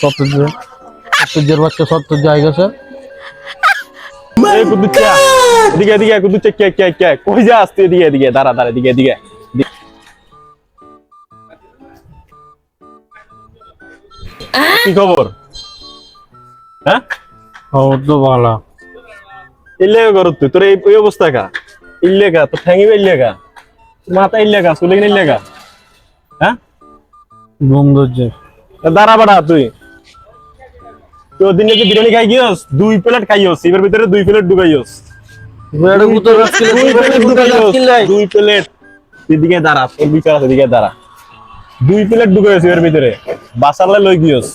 সত্তর বাচ্চা 70 জায়গা আছে। এই কুদুচ্চা এদিকে এদিকে কুদুচ্চা কে কই যা আসতে এদিকে এদিকে দাঁড়া দাঁড়া এদিকে এদিকে কি খবর? হ্যাঁ খবর তো ভালো। ইল্লে করত তুই তোর এই অবস্থা কা ইল্লে কা তো ঠ্যাঙ্গি ইল্লে কা মাথা ইল্লে কা চুলে কিনে ইল্লে কা হ্যাঁ ঘুম ধরছে। দাঁড়া বাড়া তুই তোর দিনে যে বিরিয়ানি খাই গিয়েস 2 প্লেট খাইস এর ভিতরে 2 প্লেট ঢুকাইস বেড়ে গুতো রাখছিল 2 প্লেট এদিকে দাঁড়া তোর বিচার আছে এদিকে দাঁড়া 2 প্লেট ঢুকাইস এর ভিতরে বাসারলে লই গিয়েস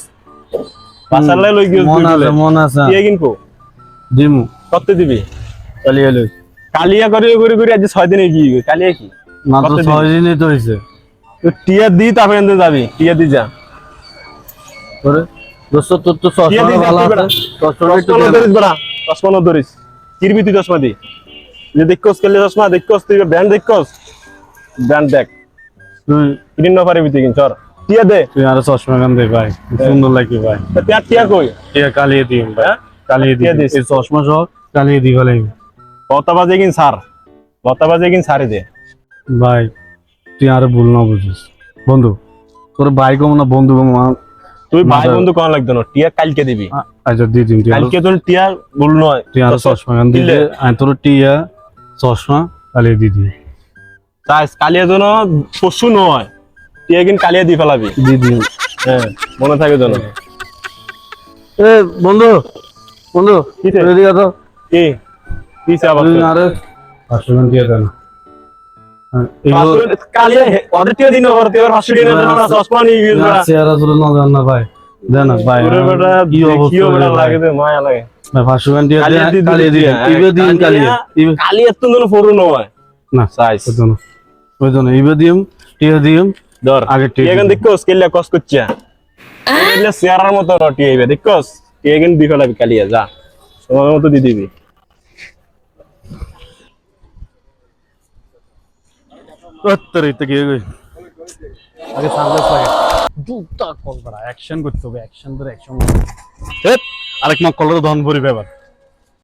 বাসারলে লই গিয়েস মন আছে কে কিনবো দিমু কত দিবি কালিয়া লই কালিয়া করে আজ 6 দিনে কি কালিয়া কি মাত্র 6 দিনই তো হইছে। তো টিয়া দি তারপরে এনে যাবি টিয়া দি যা করে দোস্ত তোর তো টিয়া দি ভালো আছে চশমা ধরিস বড়া চশমা ধরিস কিরবি তুই চশমা দি যে দেখছস কেলে চশমা দেখছস তুই ব্র্যান্ড দেখছস ব্র্যান্ড দেখ তুই কিনিন না পারবি তুই কিন চর টিয়া দে তুই আর চশমা গান দে ভাই সুন্দর লাগে ভাই। টিয়া কই টিয়া কালিয়ে দিম ভাই হ্যাঁ কালিয়ে টিয়া দিম দিস। এই চশমা সহ কালিয়ে দি ভাই কত বাজে কিন সার কত বাজে কিন সারি দে ভাই তুই আর ভুল না বুঝিস বন্ধু তোর ভাই কম না বন্ধু কম তুই ভাই বন্ধু কোন লাগতো না টিয়া কালকে দিবি আচ্ছা দি দিম কালকে তোর টিয়া ভুল নয় তুই আর চশমা গান দিলে আমি তোর টিয়া চশমা কালিয়ে দি দি তাই কালিয়া যেন পশু নয় টিয়া কিন কালিয়া দি ফেলাবি দি দিম। হ্যাঁ মনে থাকে যেন এ বন্ধু বন্ধু কিসে? এদিকে তো কি কি চাবা তুই আরে 500 গান দিয়ে দেন কালিয়া ওদের টিয়া দিন ওর তের হাসি দিন না চশমা নিয়ে গিয়ে বড়া চেহারা তুলে না জান না ভাই দেন না ভাই ওরে বেটা কি দেখিও অবস্থা বেটা ভাই লাগে দে মায়া লাগে 500 গান দিয়ে কালিয়া দি কালিয়ে দি ইবে দিন কালিয়ে ইবে কালিয়া তো যেন ফরু নয় না সাইজ ওই জন্য ইবে দিম টিয়া দিম ধর আগে টিয়া টিয়া কিন দেখছস কেলে কস করছে এলে শেয়ারার মতো রটি হইবে দেখছস টিয়া কিন দি ফেলাবি কালিয়া যা সময় মতো দি দিবি তোর ইতে কি গই আগে সানগ্লাস লাগে জুতা কল বড় অ্যাকশন করতে হবে অ্যাকশন ধরে অ্যাকশন আরেক মা কলর ধন ভরি ব্যাপার